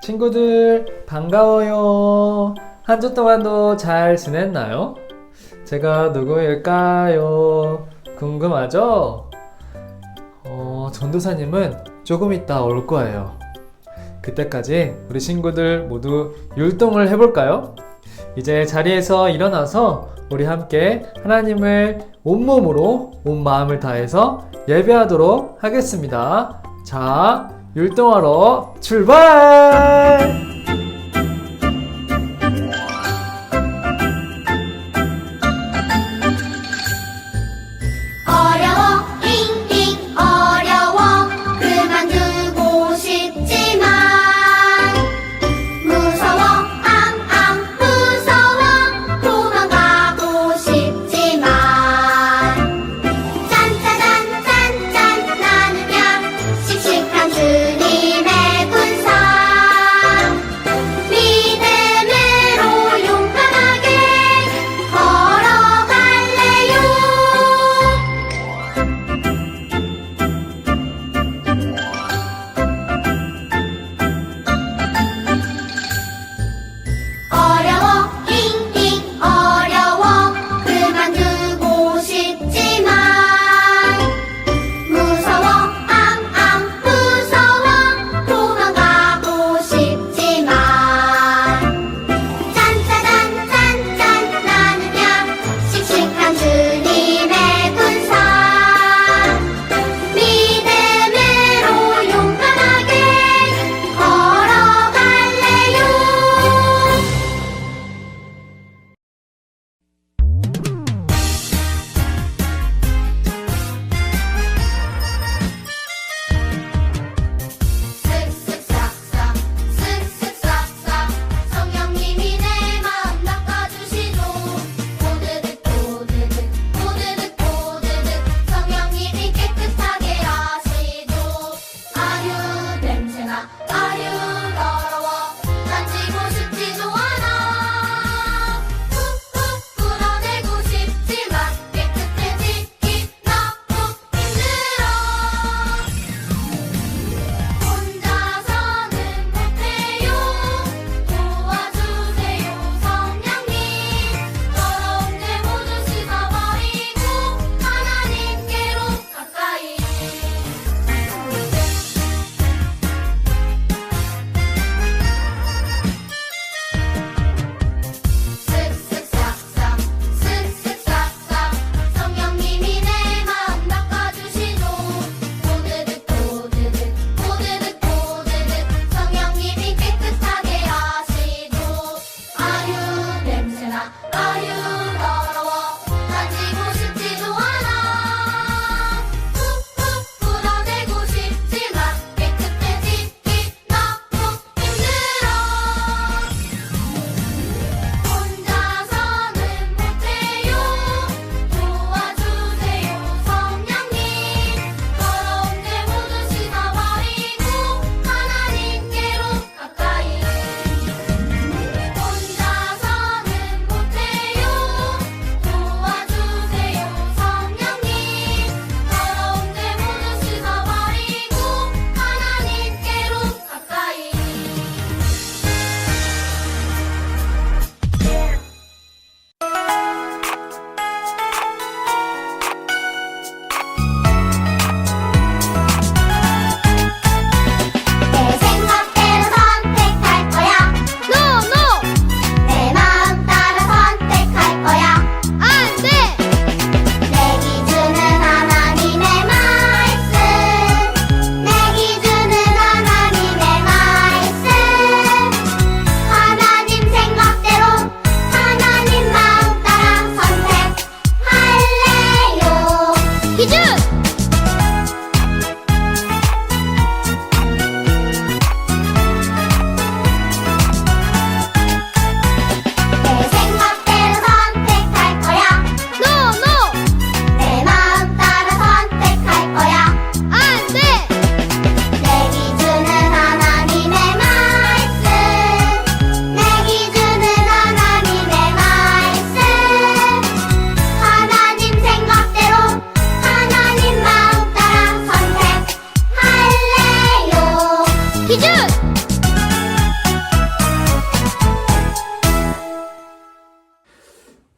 친구들 반가워요. 한 주 동안도 잘 지냈나요? 제가 누구일까요? 궁금하죠? 전도사님은 조금 이따 올 거예요. 그때까지 우리 친구들 모두 율동을 해볼까요? 이제 자리에서 일어나서 우리 함께 하나님을 온몸으로 온 마음을 다해서 예배하도록 하겠습니다. 자, 율동하러 출발! 어려워 잉잉 어려워 그만두고 싶지만 무서워 앙앙 무서워 도망가고 싶지만 짠짜잔 짠짠 나는야 씩씩한 주님의 군사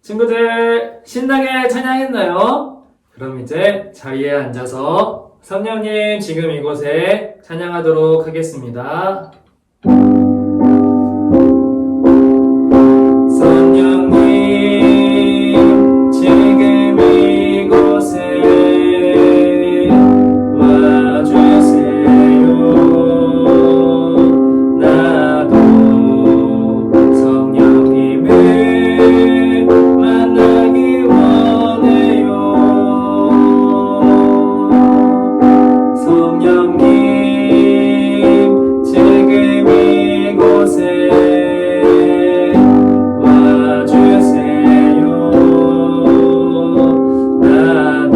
친구들 신나게 찬양했나요? 그럼 이제 자리에 앉아서 성령님 지금 이곳에 찬양하도록 하겠습니다. 성령님 지금 이곳에 와주세요. 나도 성령님을 만나기 원해요. 성령님 지금 이곳에 와주세요. 나도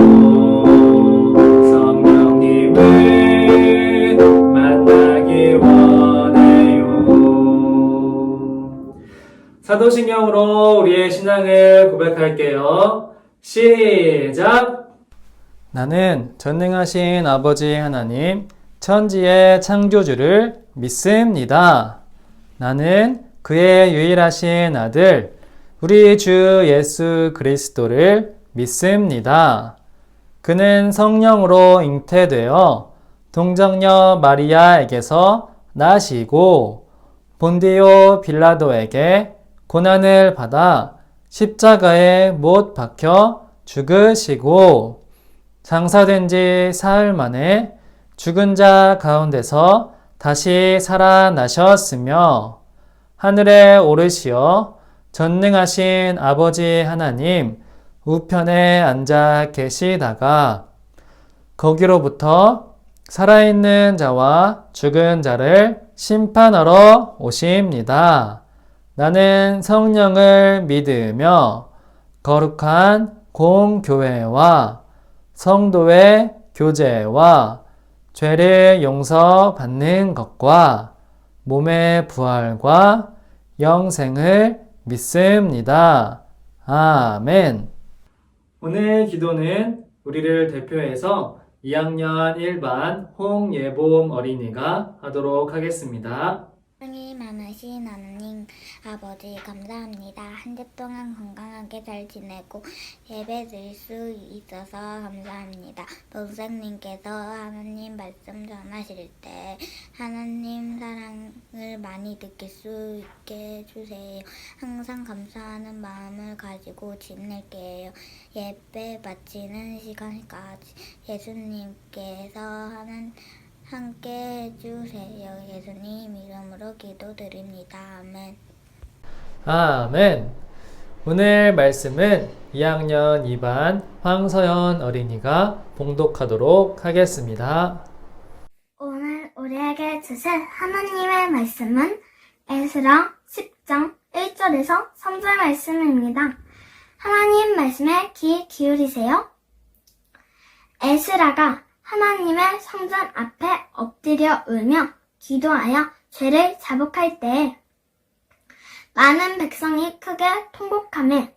성령님을 만나기 원해요. 사도신경으로 우리의 신앙을 고백할게요. 시작! 나는 전능하신 아버지 하나님, 천지의 창조주를 믿습니다. 나는 그의 유일하신 아들, 우리 주 예수 그리스도를 믿습니다. 그는 성령으로 잉태되어 동정녀 마리아에게서 나시고 본디오 빌라도에게 고난을 받아 십자가에 못 박혀 죽으시고 장사된 지 사흘 만에 죽은 자 가운데서 다시 살아나셨으며 하늘에 오르시어 전능하신 아버지 하나님 우편에 앉아 계시다가 거기로부터 살아있는 자와 죽은 자를 심판하러 오십니다. 나는 성령을 믿으며 거룩한 공교회와 성도의 교제와 죄를 용서받는 것과 몸의 부활과 영생을 믿습니다. 아멘. 오늘 기도는 우리를 대표해서 2학년 1반 홍예봄 어린이가 하도록 하겠습니다. 사랑이 많으신 하나님 아버지 감사합니다. 한 주 동안 건강하게 잘 지내고 예배 드릴 수 있어서 감사합니다. 목사님께서 하나님 말씀 전하실 때 하나님 사랑을 많이 느낄 수 있게 해주세요. 항상 감사하는 마음을 가지고 지낼게요. 예배 마치는 시간까지 예수님께서 함께 해주세요. 예수님 이름으로 기도드립니다. 아멘. 아멘. 오늘 말씀은 2학년 2반 황서연 어린이가 봉독하도록 하겠습니다. 오늘 우리에게 주실 하나님의 말씀은 에스라 10장 1절에서 3절 말씀입니다. 하나님 말씀에 귀 기울이세요. 에스라가 하나님의 성전 앞에 엎드려 울며 기도하여 죄를 자복할 때에 많은 백성이 크게 통곡하며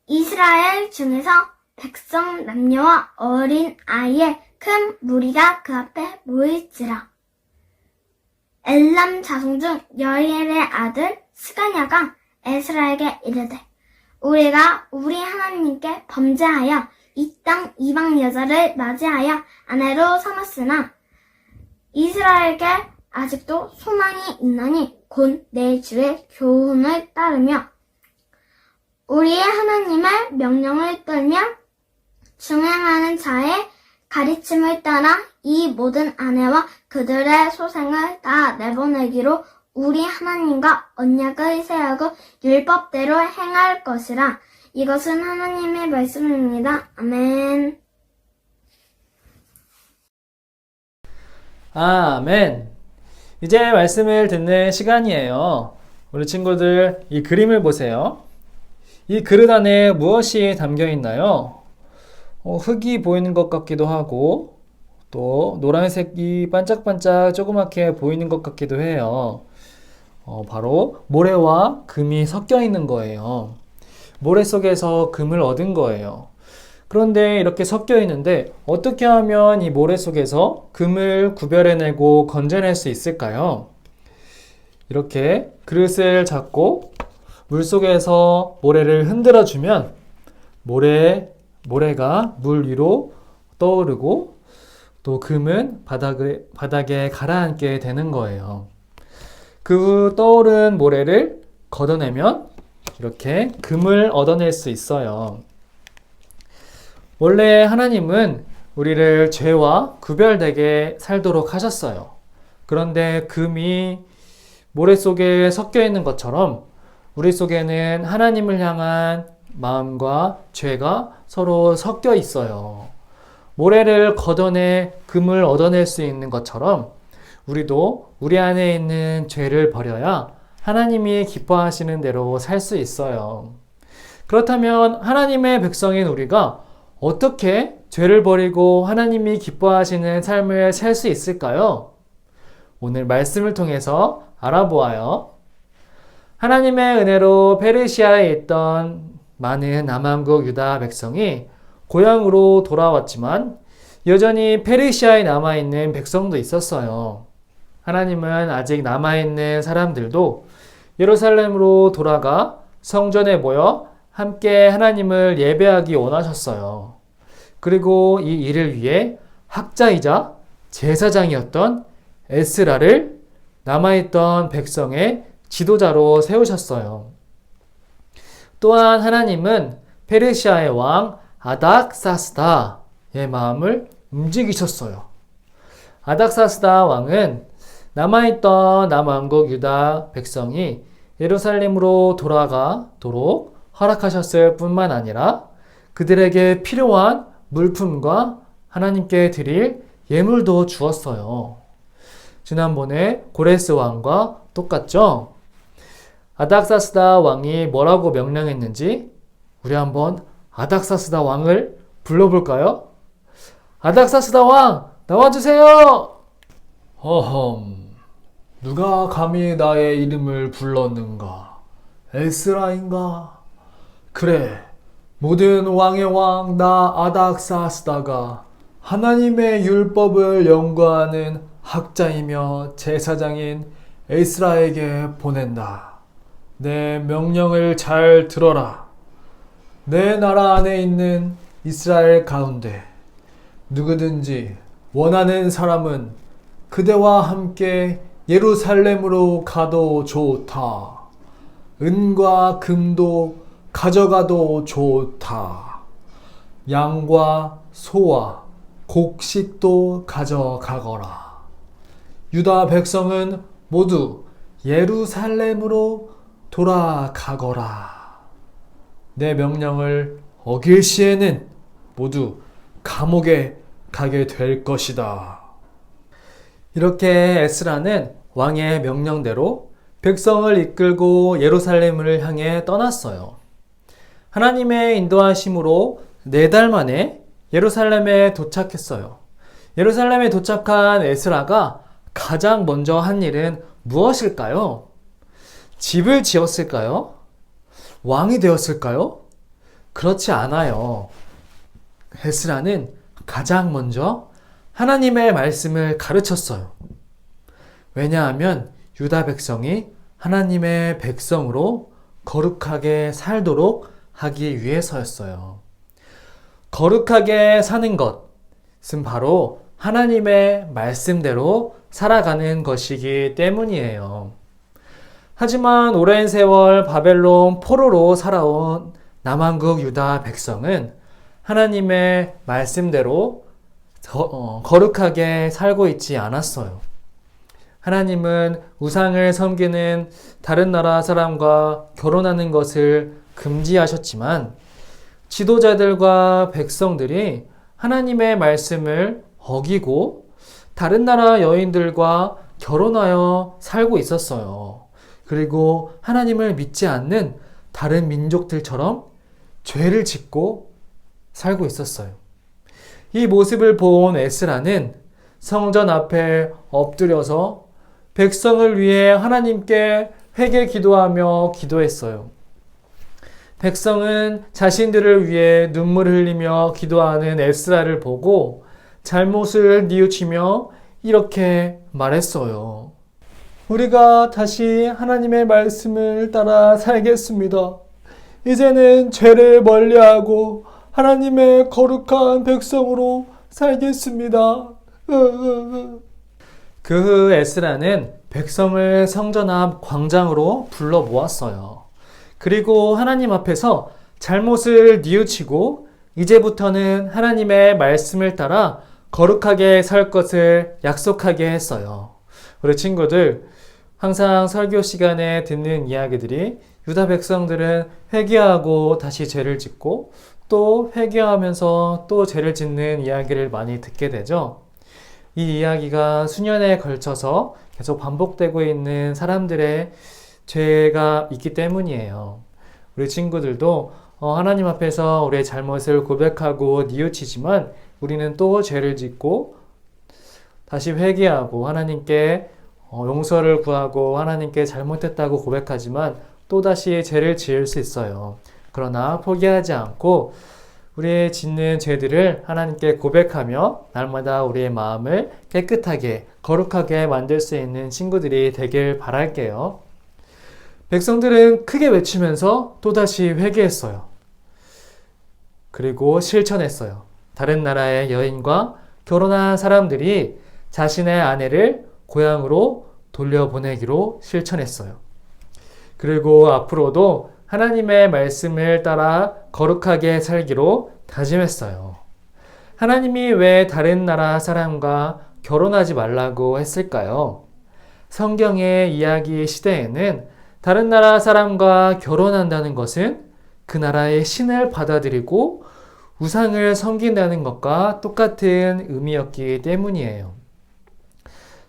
이스라엘 중에서 백성 남녀와 어린 아이의 큰 무리가 그 앞에 모일지라. 엘람 자손 중 여리엘의 아들 스가냐가 에스라에게 이르되 우리가 우리 하나님께 범죄하여 이 땅 이방 여자를 맞이하여 아내로 삼았으나 이스라엘에게 아직도 소망이 있나니 곧 내 주의 교훈을 따르며 우리의 하나님의 명령을 떨며 중행하는 자의 가르침을 따라 이 모든 아내와 그들의 소생을 다 내보내기로 우리 하나님과 언약을 세우고 율법대로 행할 것이라. 이것은 하나님의 말씀입니다. 아멘. 아멘. 이제 말씀을 듣는 시간이에요. 우리 친구들 이 그림을 보세요. 이 그릇 안에 무엇이 담겨 있나요? 흙이 보이는 것 같기도 하고 또 노란색이 반짝반짝 조그맣게 보이는 것 같기도 해요. 바로 모래와 금이 섞여 있는 거예요. 모래 속에서 금을 얻은 거예요. 그런데 이렇게 섞여 있는데 어떻게 하면 이 모래 속에서 금을 구별해내고 건져낼 수 있을까요? 이렇게 그릇을 잡고 물속에서 모래를 흔들어 주면 모래가 물 위로 떠오르고 또 금은 바닥에 가라앉게 되는 거예요. 그 후 떠오른 모래를 걷어내면 이렇게 금을 얻어낼 수 있어요. 원래 하나님은 우리를 죄와 구별되게 살도록 하셨어요. 그런데 금이 모래 속에 섞여 있는 것처럼 우리 속에는 하나님을 향한 마음과 죄가 서로 섞여 있어요. 모래를 걷어내 금을 얻어낼 수 있는 것처럼 우리도 우리 안에 있는 죄를 버려야 하나님이 기뻐하시는 대로 살 수 있어요. 그렇다면 하나님의 백성인 우리가 어떻게 죄를 버리고 하나님이 기뻐하시는 삶을 살 수 있을까요? 오늘 말씀을 통해서 알아보아요. 하나님의 은혜로 페르시아에 있던 많은 남왕국 유다 백성이 고향으로 돌아왔지만 여전히 페르시아에 남아있는 백성도 있었어요. 하나님은 아직 남아있는 사람들도 예루살렘으로 돌아가 성전에 모여 함께 하나님을 예배하기 원하셨어요. 그리고 이 일을 위해 학자이자 제사장이었던 에스라를 남아있던 백성의 지도자로 세우셨어요. 또한 하나님은 페르시아의 왕 아닥사스다의 마음을 움직이셨어요. 아닥사스다 왕은 남아있던 남왕국 유다 백성이 예루살렘으로 돌아가도록 허락하셨을 뿐만 아니라 그들에게 필요한 물품과 하나님께 드릴 예물도 주었어요. 지난번에 고레스 왕과 똑같죠? 아닥사스다 왕이 뭐라고 명령했는지 우리 한번 아닥사스다 왕을 불러볼까요? 아닥사스다 왕, 나와주세요! 허험, 누가 감히 나의 이름을 불렀는가? 에스라인가? 그래, 모든 왕의 왕 나 아닥사스다가 하나님의 율법을 연구하는 학자이며 제사장인 에스라에게 보낸다. 내 명령을 잘 들어라. 내 나라 안에 있는 이스라엘 가운데 누구든지 원하는 사람은 그대와 함께 예루살렘으로 가도 좋다. 은과 금도 가져가도 좋다. 양과 소와 곡식도 가져가거라. 유다 백성은 모두 예루살렘으로 돌아가거라. 내 명령을 어길 시에는 모두 감옥에 가게 될 것이다. 이렇게 에스라는 왕의 명령대로 백성을 이끌고 예루살렘을 향해 떠났어요. 하나님의 인도하심으로 4달 만에 예루살렘에 도착했어요. 예루살렘에 도착한 에스라가 가장 먼저 한 일은 무엇일까요? 집을 지었을까요? 왕이 되었을까요? 그렇지 않아요. 에스라는 가장 먼저 하나님의 말씀을 가르쳤어요. 왜냐하면 유다 백성이 하나님의 백성으로 거룩하게 살도록 하기 위해서였어요. 거룩하게 사는 것은 바로 하나님의 말씀대로 살아가는 것이기 때문이에요. 하지만 오랜 세월 바벨론 포로로 살아온 남왕국 유다 백성은 하나님의 말씀대로 거룩하게 살고 있지 않았어요. 하나님은 우상을 섬기는 다른 나라 사람과 결혼하는 것을 금지하셨지만 지도자들과 백성들이 하나님의 말씀을 어기고 다른 나라 여인들과 결혼하여 살고 있었어요. 그리고 하나님을 믿지 않는 다른 민족들처럼 죄를 짓고 살고 있었어요. 이 모습을 본 에스라는 성전 앞에 엎드려서 백성을 위해 하나님께 회개 기도하며 기도했어요. 백성은 자신들을 위해 눈물을 흘리며 기도하는 에스라를 보고 잘못을 뉘우치며 이렇게 말했어요. 우리가 다시 하나님의 말씀을 따라 살겠습니다. 이제는 죄를 멀리하고 하나님의 거룩한 백성으로 살겠습니다. 그 후 에스라는 백성을 성전 앞 광장으로 불러 모았어요. 그리고 하나님 앞에서 잘못을 뉘우치고 이제부터는 하나님의 말씀을 따라 거룩하게 살 것을 약속하게 했어요. 우리 친구들, 항상 설교 시간에 듣는 이야기들이 유다 백성들은 회개하고 다시 죄를 짓고 또 회개하면서 또 죄를 짓는 이야기를 많이 듣게 되죠. 이 이야기가 수년에 걸쳐서 계속 반복되고 있는 사람들의 죄가 있기 때문이에요. 우리 친구들도 하나님 앞에서 우리의 잘못을 고백하고 뉘우치지만 우리는 또 죄를 짓고 다시 회개하고 하나님께 용서를 구하고 하나님께 잘못했다고 고백하지만 또다시 죄를 지을 수 있어요. 그러나 포기하지 않고 우리의 짓는 죄들을 하나님께 고백하며 날마다 우리의 마음을 깨끗하게 거룩하게 만들 수 있는 친구들이 되길 바랄게요. 백성들은 크게 외치면서 또다시 회개했어요. 그리고 실천했어요. 다른 나라의 여인과 결혼한 사람들이 자신의 아내를 고향으로 돌려보내기로 실천했어요. 그리고 앞으로도 하나님의 말씀을 따라 거룩하게 살기로 다짐했어요. 하나님이 왜 다른 나라 사람과 결혼하지 말라고 했을까요? 성경의 이야기 시대에는 다른 나라 사람과 결혼한다는 것은 그 나라의 신을 받아들이고 우상을 섬긴다는 것과 똑같은 의미였기 때문이에요.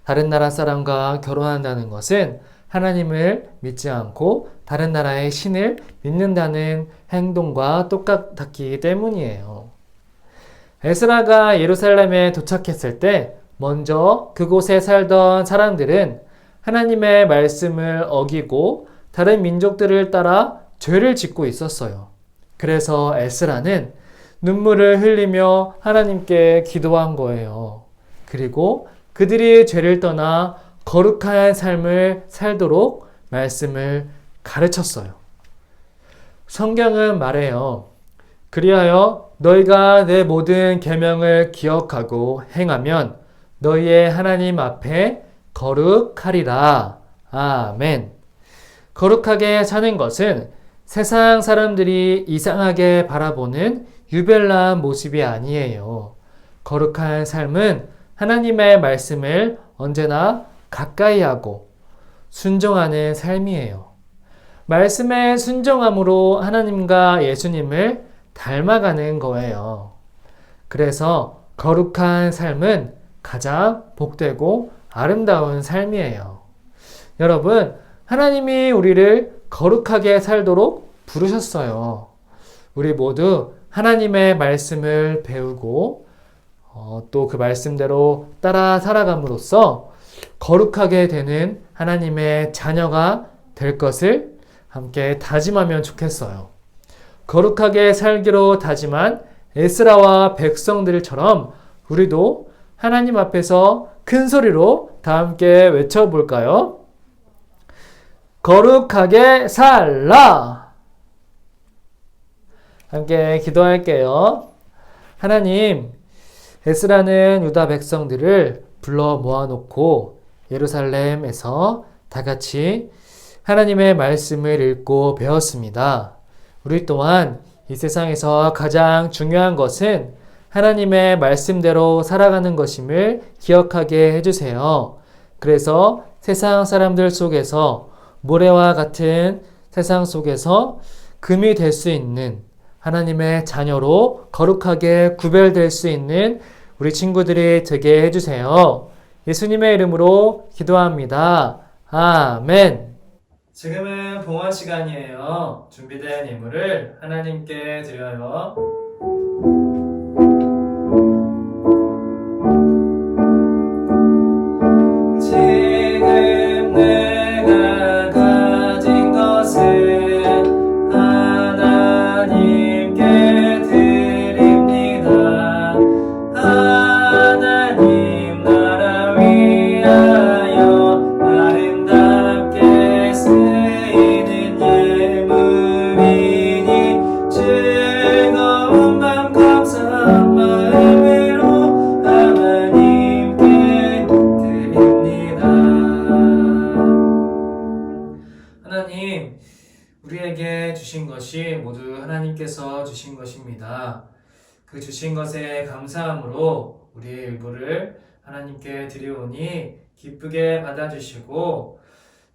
다른 나라 사람과 결혼한다는 것은 하나님을 믿지 않고 다른 나라의 신을 믿는다는 행동과 똑같았기 때문이에요. 에스라가 예루살렘에 도착했을 때 먼저 그곳에 살던 사람들은 하나님의 말씀을 어기고 다른 민족들을 따라 죄를 짓고 있었어요. 그래서 에스라는 눈물을 흘리며 하나님께 기도한 거예요. 그리고 그들이 죄를 떠나 거룩한 삶을 살도록 말씀을 가르쳤어요. 성경은 말해요. 그리하여 너희가 내 모든 계명을 기억하고 행하면 너희의 하나님 앞에 거룩하리라. 아멘. 거룩하게 사는 것은 세상 사람들이 이상하게 바라보는 유별난 모습이 아니에요. 거룩한 삶은 하나님의 말씀을 언제나 가까이 하고 순종하는 삶이에요. 말씀에 순종함으로 하나님과 예수님을 닮아가는 거예요. 그래서 거룩한 삶은 가장 복되고 아름다운 삶이에요. 여러분, 하나님이 우리를 거룩하게 살도록 부르셨어요. 우리 모두 하나님의 말씀을 배우고 또 그 말씀대로 따라 살아감으로써 거룩하게 되는 하나님의 자녀가 될 것을 함께 다짐하면 좋겠어요. 거룩하게 살기로 다짐한 에스라와 백성들처럼 우리도 하나님 앞에서 큰 소리로 다 함께 외쳐볼까요? 거룩하게 살라! 함께 기도할게요. 하나님, 에스라는 유다 백성들을 불러 모아놓고 예루살렘에서 다 같이 하나님의 말씀을 읽고 배웠습니다. 우리 또한 이 세상에서 가장 중요한 것은 하나님의 말씀대로 살아가는 것임을 기억하게 해주세요. 그래서 세상 사람들 속에서 모래와 같은 세상 속에서 금이 될 수 있는 하나님의 자녀로 거룩하게 구별될 수 있는 우리 친구들이 되게 해주세요. 예수님의 이름으로 기도합니다. 아멘. 지금은 봉헌 시간이에요. 준비된 예물을 하나님께 드려요. 지금 내가 가진 것은 하나님께 드립니다. 하나님 나라 위하여 아름다운 것이 모두 하나님께서 주신 것입니다. 그 주신 것에 감사함으로 우리의 일부를 하나님께 드리오니 기쁘게 받아주시고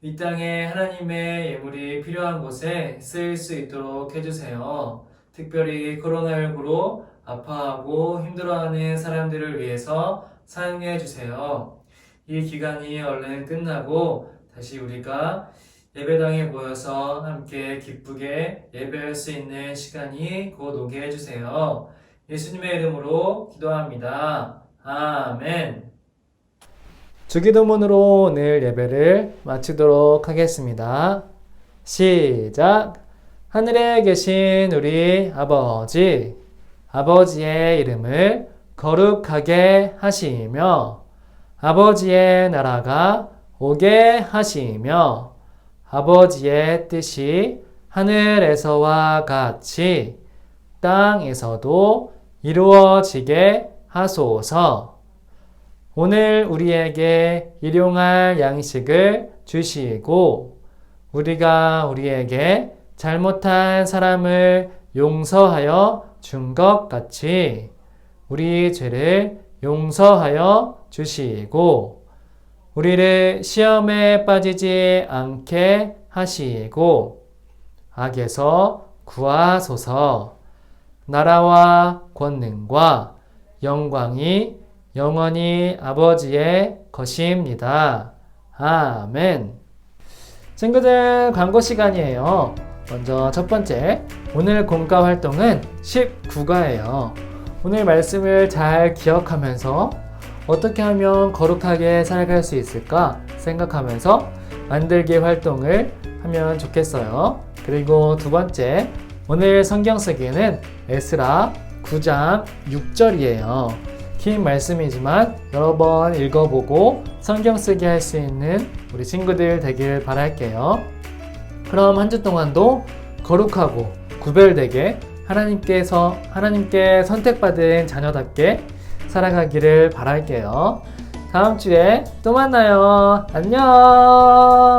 이 땅에 하나님의 예물이 필요한 곳에 쓰일 수 있도록 해주세요. 특별히 코로나19로 아파하고 힘들어하는 사람들을 위해서 사용해 주세요. 이 기간이 얼른 끝나고 다시 우리가 예배당에 모여서 함께 기쁘게 예배할 수 있는 시간이 곧 오게 해주세요. 예수님의 이름으로 기도합니다. 아멘. 주기도문으로 오늘 예배를 마치도록 하겠습니다. 시작. 하늘에 계신 우리 아버지, 아버지의 이름을 거룩하게 하시며 아버지의 나라가 오게 하시며 아버지의 뜻이 하늘에서와 같이 땅에서도 이루어지게 하소서. 오늘 우리에게 일용할 양식을 주시고 우리가 우리에게 잘못한 사람을 용서하여 준 것 같이 우리 죄를 용서하여 주시고 우리를 시험에 빠지지 않게 하시고 악에서 구하소서. 나라와 권능과 영광이 영원히 아버지의 것입니다. 아멘. 친구들, 광고 시간이에요. 먼저 첫 번째, 오늘 공과 활동은 19과예요. 오늘 말씀을 잘 기억하면서 어떻게 하면 거룩하게 살아갈 수 있을까 생각하면서 만들기 활동을 하면 좋겠어요. 그리고 두 번째, 오늘 성경 쓰기는 에스라 9장 6절이에요. 긴 말씀이지만 여러 번 읽어보고 성경 쓰기 할 수 있는 우리 친구들 되길 바랄게요. 그럼 한 주 동안도 거룩하고 구별되게 하나님께 선택받은 자녀답게 살아가기를 바랄게요. 다음 주에 또 만나요. 안녕.